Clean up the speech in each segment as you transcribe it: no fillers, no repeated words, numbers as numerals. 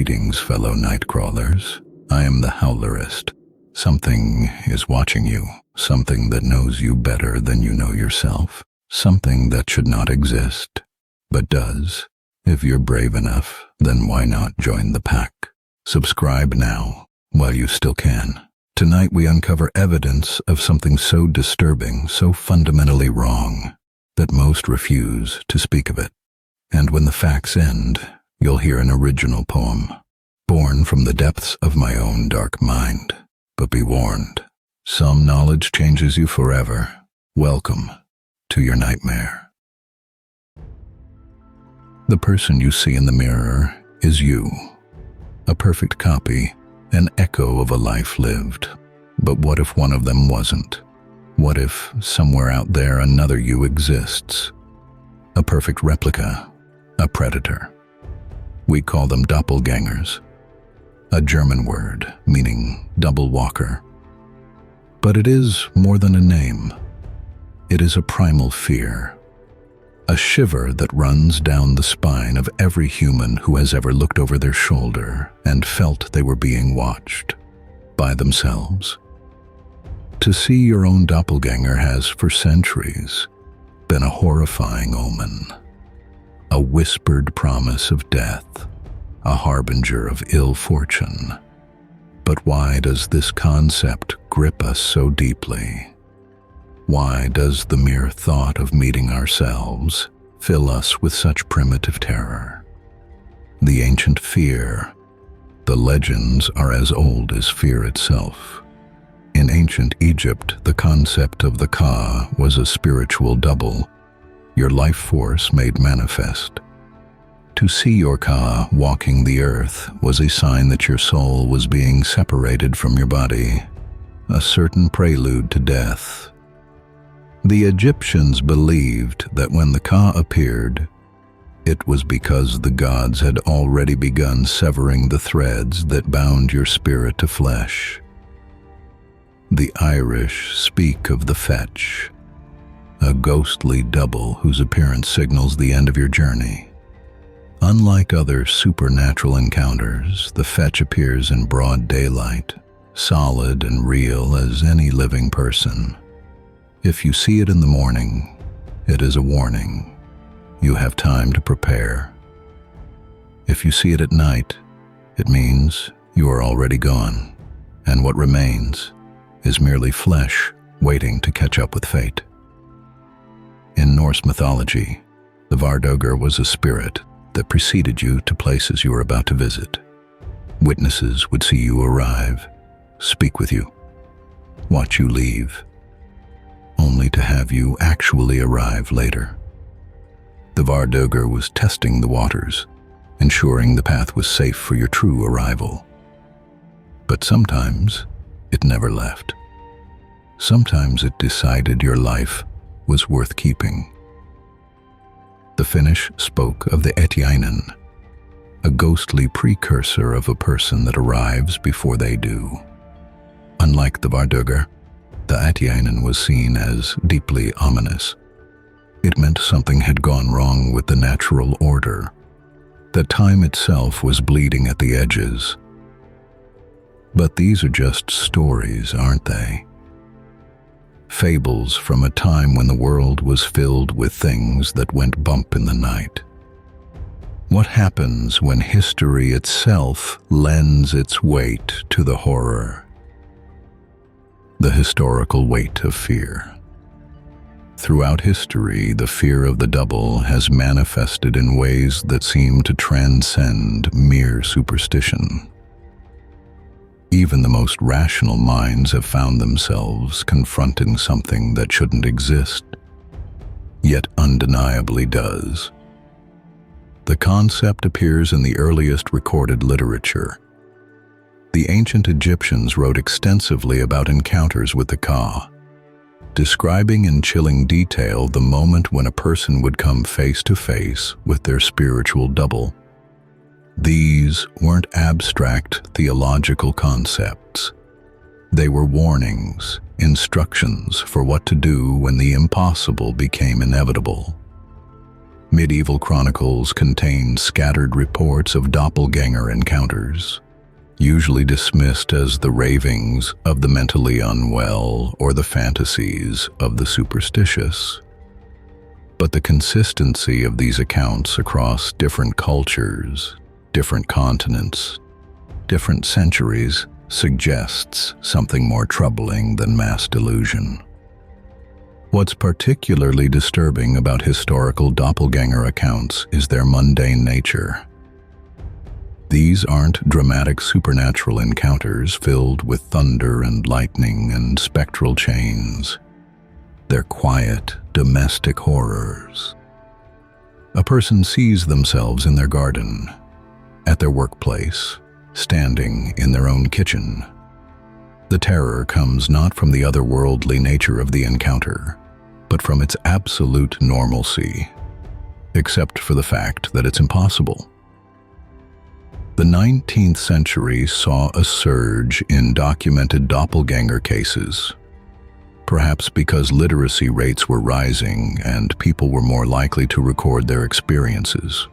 Greetings, fellow night crawlers. I am the Howlerist. Something is watching you, something that knows you better than you know yourself, something that should not exist, but does. If you're brave enough, then why not join the pack? Subscribe now, while you still can. Tonight we uncover evidence of something so disturbing, so fundamentally wrong, that most refuse to speak of it. And when the facts end, you'll hear an original poem, born from the depths of my own dark mind. But be warned, some knowledge changes you forever. Welcome to your nightmare. The person you see in the mirror is you, a perfect copy, an echo of a life lived. But what if one of them wasn't? What if somewhere out there another you exists? A perfect replica, a predator. We call them doppelgangers, a German word meaning double walker. But it is more than a name. It is a primal fear, a shiver that runs down the spine of every human who has ever looked over their shoulder and felt they were being watched by themselves. To see your own doppelganger has, for centuries, been a horrifying omen, a whispered promise of death, a harbinger of ill fortune. But why does this concept grip us so deeply? Why does the mere thought of meeting ourselves fill us with such primitive terror? The ancient fear, the legends are as old as fear itself. In ancient Egypt, the concept of the Ka was a spiritual double, your life force made manifest. To see your Ka walking the earth was a sign that your soul was being separated from your body, a certain prelude to death. The Egyptians believed that when the Ka appeared, it was because the gods had already begun severing the threads that bound your spirit to flesh. The Irish speak of the fetch, a ghostly double whose appearance signals the end of your journey. Unlike other supernatural encounters, the fetch appears in broad daylight, solid and real as any living person. If you see it in the morning, it is a warning. You have time to prepare. If you see it at night, it means you are already gone, and what remains is merely flesh waiting to catch up with fate. In Norse mythology, the Doppelganger was a spirit that preceded you to places you were about to visit. Witnesses would see you arrive, speak with you, watch you leave, only to have you actually arrive later. The Doppelganger was testing the waters, ensuring the path was safe for your true arrival. But sometimes it never left. Sometimes it decided your life was worth keeping. The Finnish spoke of the Etiäinen, a ghostly precursor of a person that arrives before they do. Unlike the Doppelganger, the Etiäinen was seen as deeply ominous. It meant something had gone wrong with the natural order, that time itself was bleeding at the edges. But these are just stories, aren't they? Fables from a time when the world was filled with things that went bump in the night. What happens when history itself lends its weight to the horror? The historical weight of fear. Throughout history, the fear of the double has manifested in ways that seem to transcend mere superstition. Even the most rational minds have found themselves confronting something that shouldn't exist, yet undeniably does. The concept appears in the earliest recorded literature. The ancient Egyptians wrote extensively about encounters with the Ka, describing in chilling detail the moment when a person would come face to face with their spiritual double. These weren't abstract theological concepts. They were warnings, instructions for what to do when the impossible became inevitable. Medieval chronicles contain scattered reports of doppelganger encounters, usually dismissed as the ravings of the mentally unwell or the fantasies of the superstitious. But the consistency of these accounts across different cultures, different continents, different centuries suggests something more troubling than mass delusion. What's particularly disturbing about historical doppelganger accounts is their mundane nature. These aren't dramatic supernatural encounters filled with thunder and lightning and spectral chains. They're quiet, domestic horrors. A person sees themselves in their garden, at their workplace, standing in their own kitchen. The terror comes not from the otherworldly nature of the encounter, but from its absolute normalcy, except for the fact that it's impossible. The 19th century saw a surge in documented doppelganger cases, perhaps because literacy rates were rising and people were more likely to record their experiences.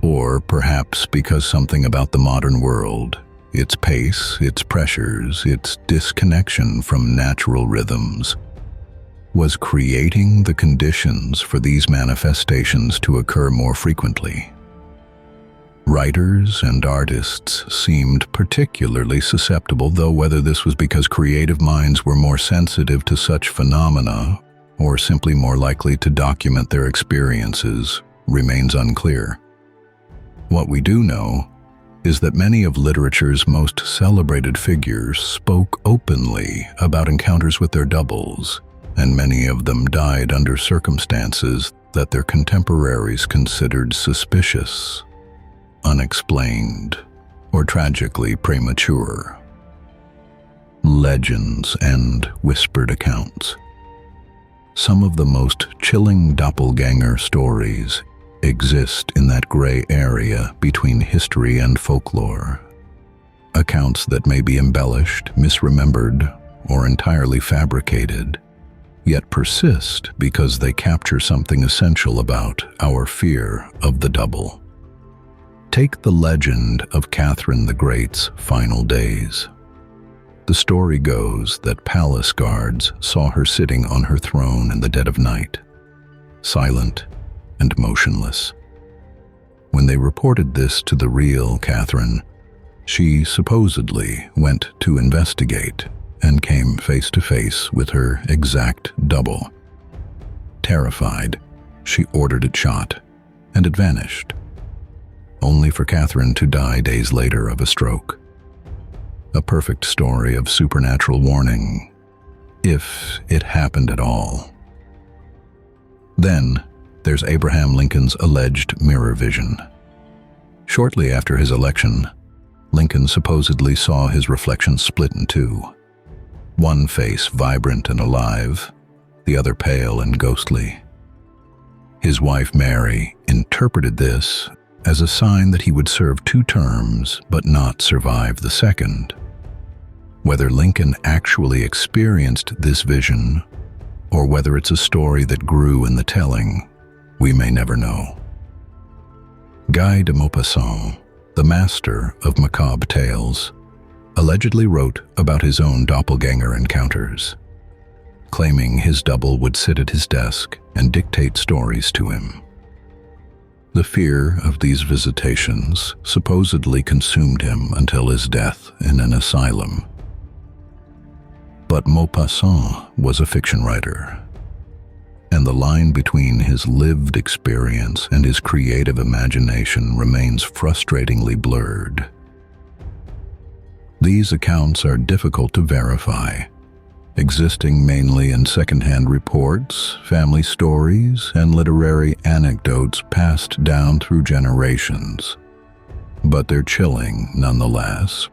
Or perhaps because something about the modern world, its pace, its pressures, its disconnection from natural rhythms, was creating the conditions for these manifestations to occur more frequently. Writers and artists seemed particularly susceptible, though whether this was because creative minds were more sensitive to such phenomena or simply more likely to document their experiences remains unclear. What we do know is that many of literature's most celebrated figures spoke openly about encounters with their doubles, and many of them died under circumstances that their contemporaries considered suspicious, unexplained, or tragically premature. Legends and whispered accounts. Some of the most chilling doppelganger stories exist in that gray area between history and folklore. Accounts that may be embellished, misremembered, or entirely fabricated, yet persist because they capture something essential about our fear of the double. Take the legend of Catherine the Great's final days. The story goes that palace guards saw her sitting on her throne in the dead of night, silent and motionless. When they reported this to the real Catherine, she supposedly went to investigate and came face to face with her exact double. Terrified, she ordered it shot, and it vanished, only for Catherine to die days later of a stroke. A perfect story of supernatural warning, if it happened at all. Then, there's Abraham Lincoln's alleged mirror vision. Shortly after his election, Lincoln supposedly saw his reflection split in two. One face vibrant and alive, the other pale and ghostly. His wife Mary interpreted this as a sign that he would serve 2 terms but not survive the second. Whether Lincoln actually experienced this vision, or whether it's a story that grew in the telling, we may never know. Guy de Maupassant, the master of macabre tales, allegedly wrote about his own doppelganger encounters, claiming his double would sit at his desk and dictate stories to him. The fear of these visitations supposedly consumed him until his death in an asylum. But Maupassant was a fiction writer, and the line between his lived experience and his creative imagination remains frustratingly blurred. These accounts are difficult to verify, existing mainly in secondhand reports, family stories, and literary anecdotes passed down through generations. But they're chilling nonetheless,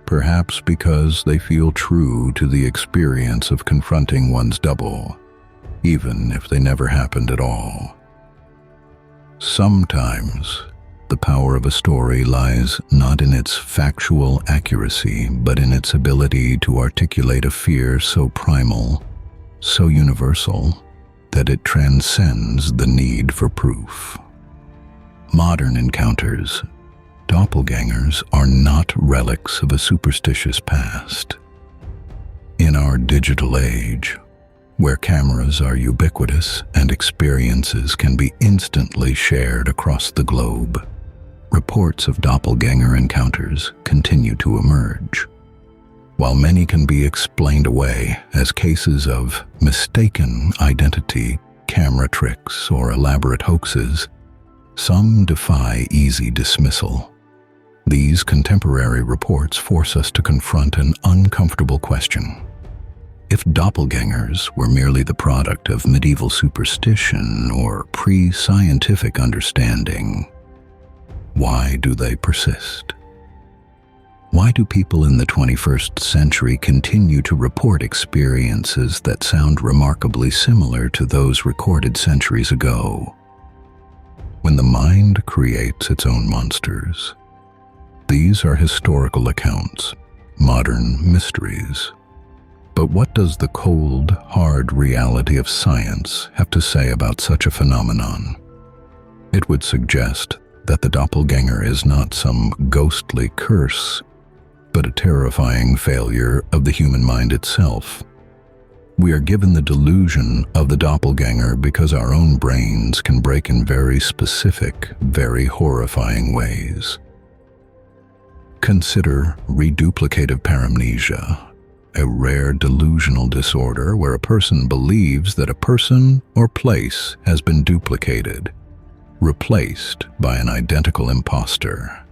perhaps because they feel true to the experience of confronting one's double, even if they never happened at all. Sometimes, the power of a story lies not in its factual accuracy, but in its ability to articulate a fear so primal, so universal, that it transcends the need for proof. Modern encounters, doppelgangers, are not relics of a superstitious past. In our digital age, where cameras are ubiquitous and experiences can be instantly shared across the globe, reports of doppelganger encounters continue to emerge. While many can be explained away as cases of mistaken identity, camera tricks, or elaborate hoaxes, some defy easy dismissal. These contemporary reports force us to confront an uncomfortable question. If doppelgangers were merely the product of medieval superstition or pre-scientific understanding, why do they persist? Why do people in the 21st century continue to report experiences that sound remarkably similar to those recorded centuries ago? When the mind creates its own monsters, these are historical accounts, modern mysteries. But what does the cold, hard reality of science have to say about such a phenomenon? It would suggest that the doppelganger is not some ghostly curse, but a terrifying failure of the human mind itself. We are given the delusion of the doppelganger because our own brains can break in very specific, very horrifying ways. Consider reduplicative paramnesia, a rare delusional disorder where a person believes that a person or place has been duplicated, replaced by an identical imposter.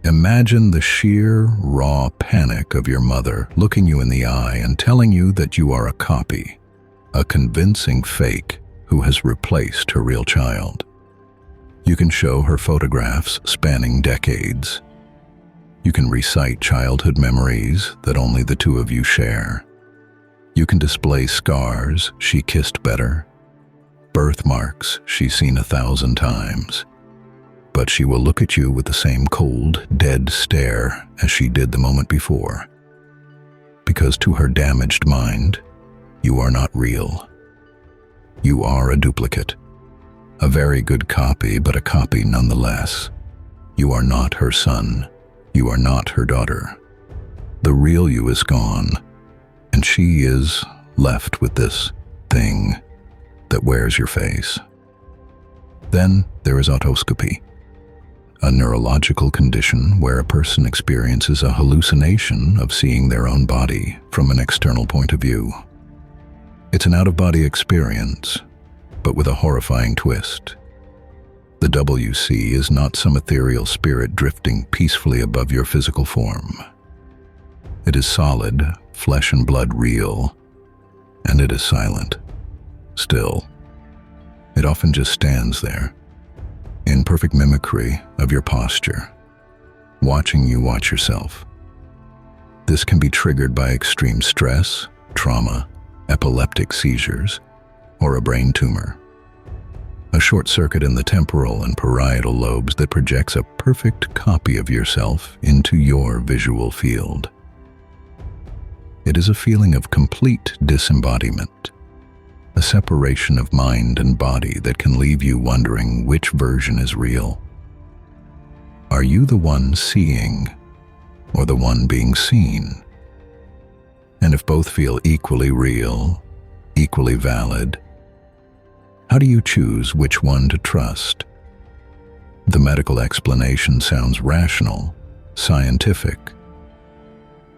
Imagine the sheer, raw panic of your mother looking you in the eye and telling you that you are a copy, a convincing fake who has replaced her real child. You can show her photographs spanning decades. You can recite childhood memories that only the two of you share. You can display scars she kissed better, birthmarks she's seen 1,000 times. But she will look at you with the same cold, dead stare as she did the moment before. Because to her damaged mind, you are not real. You are a duplicate. A very good copy, but a copy nonetheless. You are not her son. You are not her daughter. The real you is gone, and she is left with this thing that wears your face. Then there is autoscopy, a neurological condition where a person experiences a hallucination of seeing their own body from an external point of view. It's an out-of-body experience, but with a horrifying twist. The WC is not some ethereal spirit drifting peacefully above your physical form. It is solid, flesh and blood real, and it is silent, still. It often just stands there, in perfect mimicry of your posture, watching you watch yourself. This can be triggered by extreme stress, trauma, epileptic seizures, or a brain tumor. A short circuit in the temporal and parietal lobes that projects a perfect copy of yourself into your visual field. It is a feeling of complete disembodiment, a separation of mind and body that can leave you wondering which version is real. Are you the one seeing or the one being seen? And if both feel equally real, equally valid, how do you choose which one to trust? The medical explanation sounds rational, scientific,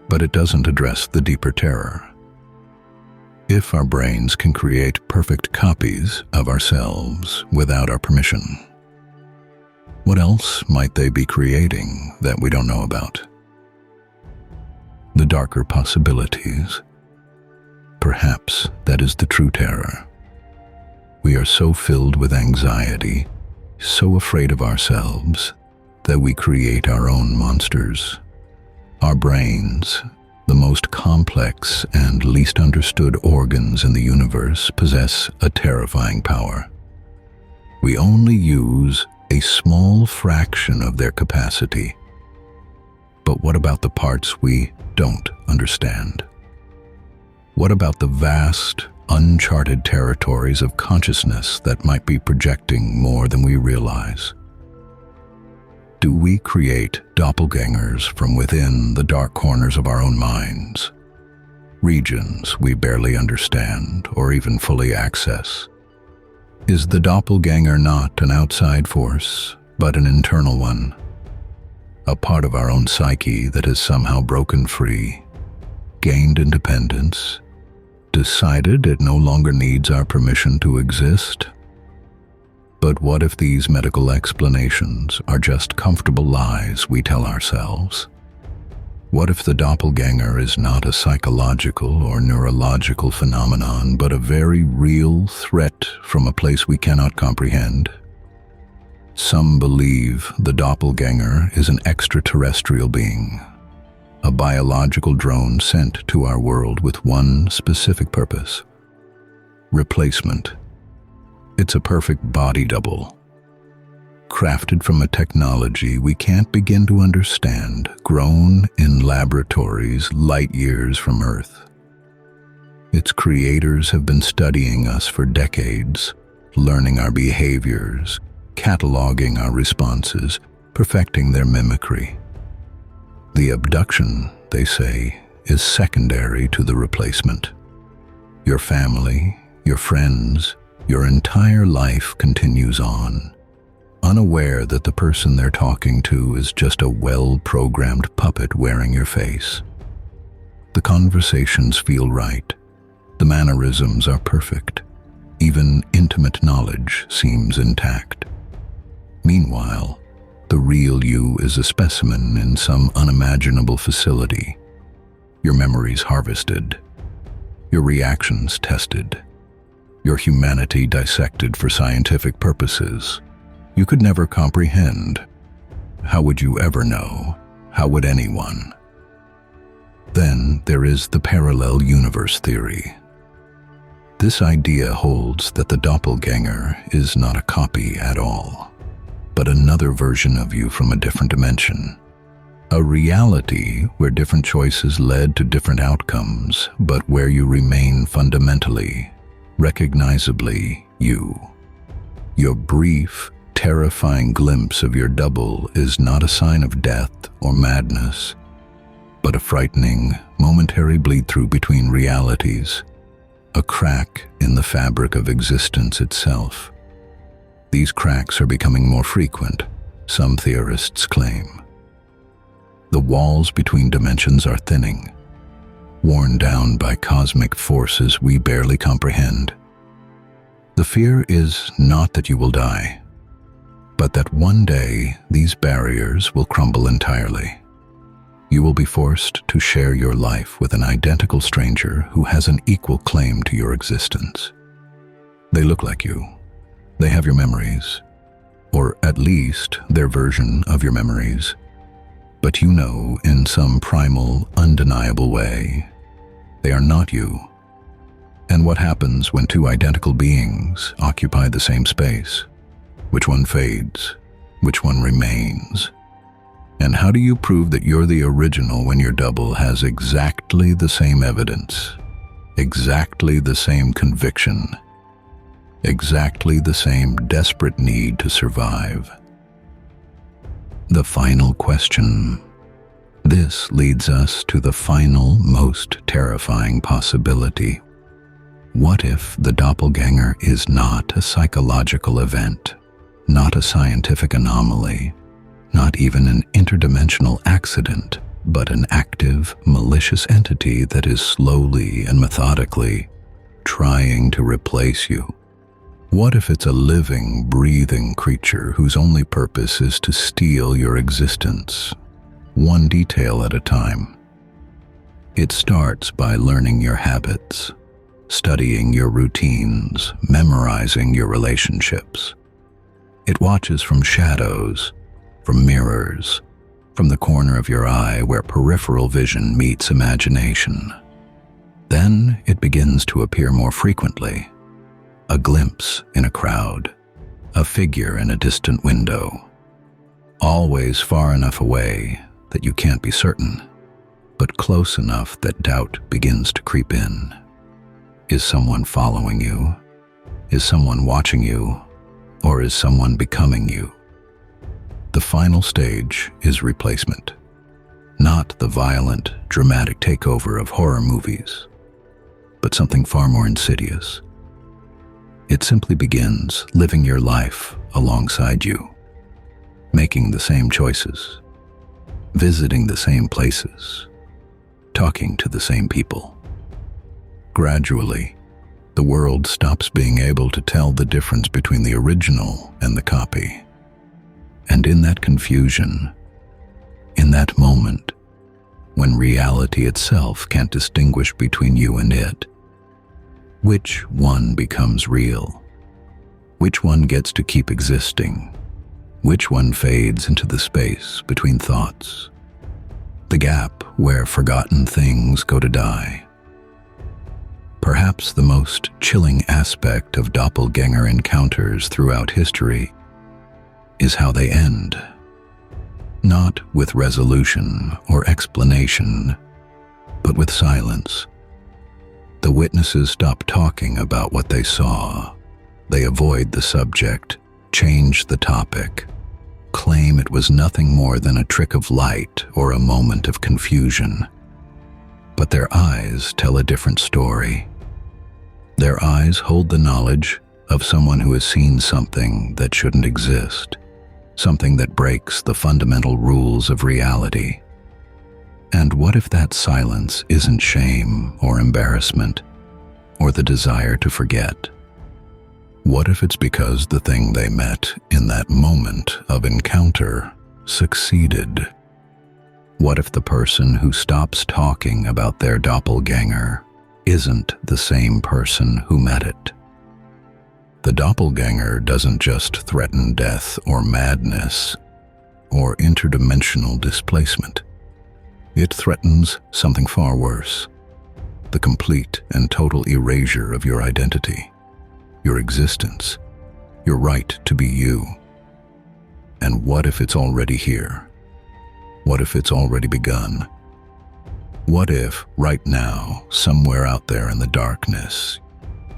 but it doesn't address the deeper terror. If our brains can create perfect copies of ourselves without our permission, what else might they be creating that we don't know about? The darker possibilities. Perhaps that is the true terror. We are so filled with anxiety, so afraid of ourselves, that we create our own monsters. Our brains, the most complex and least understood organs in the universe, possess a terrifying power. We only use a small fraction of their capacity. But what about the parts we don't understand? What about the vast, uncharted territories of consciousness that might be projecting more than we realize. Do we create doppelgangers from within the dark corners of our own minds? Regions we barely understand or even fully access? Is the doppelganger not an outside force, but an internal one? A part of our own psyche that has somehow broken free, gained independence, decided it no longer needs our permission to exist? But what if these medical explanations are just comfortable lies we tell ourselves? What if the doppelganger is not a psychological or neurological phenomenon, but a very real threat from a place we cannot comprehend? Some believe the doppelganger is an extraterrestrial being, a biological drone sent to our world with one specific purpose: replacement. It's a perfect body double, crafted from a technology we can't begin to understand, grown in laboratories light years from Earth. Its creators have been studying us for decades, learning our behaviors, cataloging our responses, perfecting their mimicry. The abduction, they say, is secondary to the replacement. Your family, your friends, your entire life continues on, unaware that the person they're talking to is just a well-programmed puppet wearing your face. The conversations feel right. The mannerisms are perfect. Even intimate knowledge seems intact. Meanwhile, the real you is a specimen in some unimaginable facility. Your memories harvested, your reactions tested, your humanity dissected for scientific purposes. You could never comprehend. How would you ever know? How would anyone? Then there is the parallel universe theory. This idea holds that the doppelganger is not a copy at all, but another version of you from a different dimension. A reality where different choices led to different outcomes, but where you remain fundamentally, recognizably you. Your brief, terrifying glimpse of your double is not a sign of death or madness, but a frightening, momentary bleed-through between realities, a crack in the fabric of existence itself. These cracks are becoming more frequent, some theorists claim. The walls between dimensions are thinning, worn down by cosmic forces we barely comprehend. The fear is not that you will die, but that one day these barriers will crumble entirely. You will be forced to share your life with an identical stranger who has an equal claim to your existence. They look like you. They have your memories, or at least their version of your memories. But you know, in some primal, undeniable way, they are not you. And what happens when two identical beings occupy the same space? Which one fades? Which one remains? And how do you prove that you're the original when your double has exactly the same evidence, exactly the same conviction, exactly the same desperate need to survive? The final question. This leads us to the final, most terrifying possibility. What if the doppelganger is not a psychological event, not a scientific anomaly, not even an interdimensional accident, but an active, malicious entity that is slowly and methodically trying to replace you? What if it's a living, breathing creature whose only purpose is to steal your existence, one detail at a time? It starts by learning your habits, studying your routines, memorizing your relationships. It watches from shadows, from mirrors, from the corner of your eye where peripheral vision meets imagination. Then it begins to appear more frequently. A glimpse in a crowd, a figure in a distant window, always far enough away that you can't be certain, but close enough that doubt begins to creep in. Is someone following you? Is someone watching you? Or is someone becoming you? The final stage is replacement. Not the violent, dramatic takeover of horror movies, but something far more insidious. It simply begins living your life alongside you, making the same choices, visiting the same places, talking to the same people. Gradually, the world stops being able to tell the difference between the original and the copy. And in that confusion, in that moment, when reality itself can't distinguish between you and it, which one becomes real? Which one gets to keep existing? Which one fades into the space between thoughts? The gap where forgotten things go to die. Perhaps the most chilling aspect of doppelganger encounters throughout history is how they end. Not with resolution or explanation, but with silence. The witnesses stop talking about what they saw. They avoid the subject, change the topic, claim it was nothing more than a trick of light or a moment of confusion. But their eyes tell a different story. Their eyes hold the knowledge of someone who has seen something that shouldn't exist, something that breaks the fundamental rules of reality. And what if that silence isn't shame or embarrassment or the desire to forget? What if it's because the thing they met in that moment of encounter succeeded? What if the person who stops talking about their doppelganger isn't the same person who met it? The doppelganger doesn't just threaten death or madness or interdimensional displacement. It threatens something far worse, the complete and total erasure of your identity, your existence, your right to be you. And what if it's already here? What if it's already begun? What if, right now, somewhere out there in the darkness,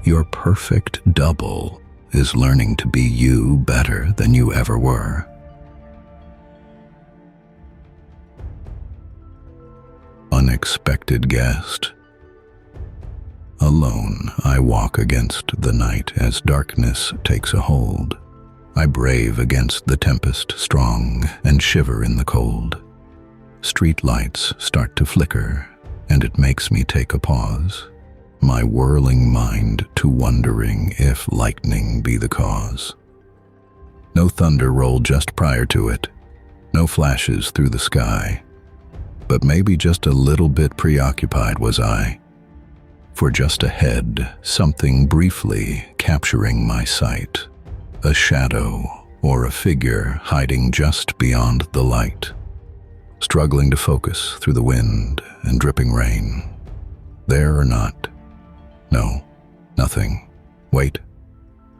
your perfect double is learning to be you better than you ever were? Unexpected guest. Alone, I walk against the night as darkness takes a hold. I brave against the tempest strong and shiver in the cold. Street lights start to flicker, and it makes me take a pause, my whirling mind to wondering if lightning be the cause. No thunder rolled just prior to it, no flashes through the sky, but maybe just a little bit preoccupied was I. For just ahead, something briefly capturing my sight, a shadow or a figure hiding just beyond the light, struggling to focus through the wind and dripping rain. There or not? No, nothing. Wait.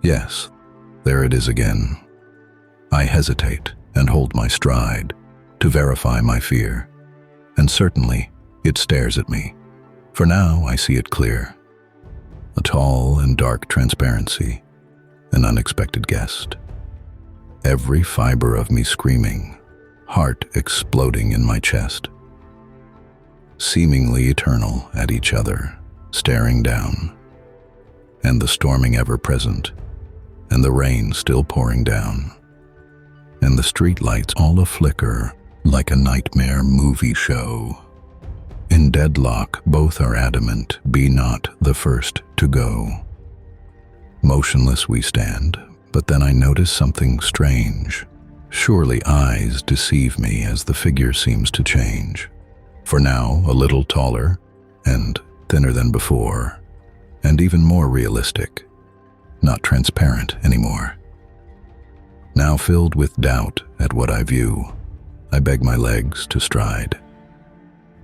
Yes, there it is again. I hesitate and hold my stride to verify my fear, and certainly it stares at me. For now I see it clear. A tall and dark transparency, an unexpected guest. Every fiber of me screaming, heart exploding in my chest. Seemingly eternal at each other, staring down. And the storming ever present, and the rain still pouring down. And the streetlights all a-flicker like a nightmare movie show. In deadlock, both are adamant, be not the first to go. Motionless we stand, but then I notice something strange. Surely eyes deceive me as the figure seems to change. For now, a little taller and thinner than before, and even more realistic, not transparent anymore. Now filled with doubt at what I view, I beg my legs to stride.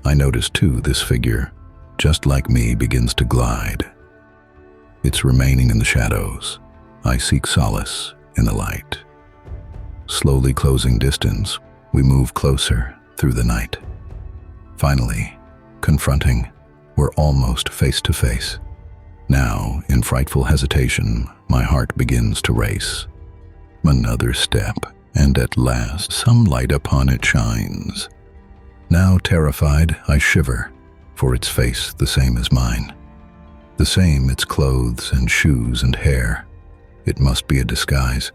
I notice too this figure, just like me, begins to glide. It's remaining in the shadows. I seek solace in the light. Slowly closing distance, we move closer through the night. Finally, confronting, we're almost face to face. Now, in frightful hesitation, my heart begins to race. Another step, and at last some light upon it shines. Now terrified, I shiver, for its face the same as mine. The same its clothes and shoes and hair. It must be a disguise.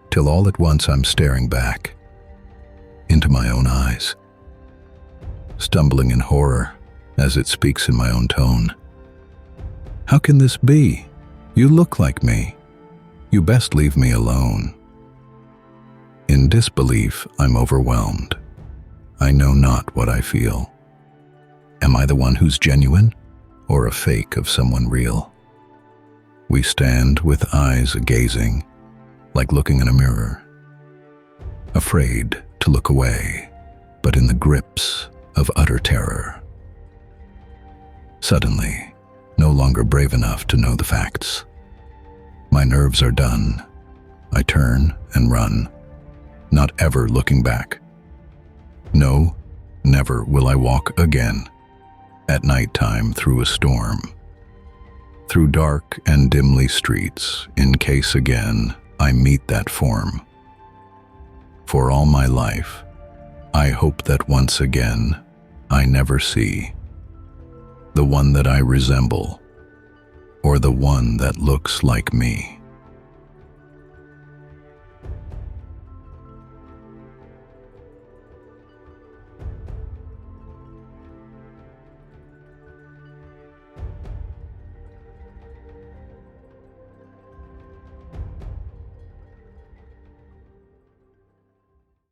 Till all at once I'm staring back into my own eyes, stumbling in horror as it speaks in my own tone. How can this be? You look like me. You best leave me alone. In disbelief, I'm overwhelmed. I know not what I feel. Am I the one who's genuine, or a fake of someone real? We stand with eyes gazing, like looking in a mirror, afraid to look away, but in the grips of utter terror. Suddenly, no longer brave enough to know the facts. My nerves are done. I turn and run, not ever looking back. No, never will I walk again, at night time through a storm, through dark and dimly streets, in case again I meet that form. For all my life, I hope that once again I never see the one that I resemble, or the one that looks like me.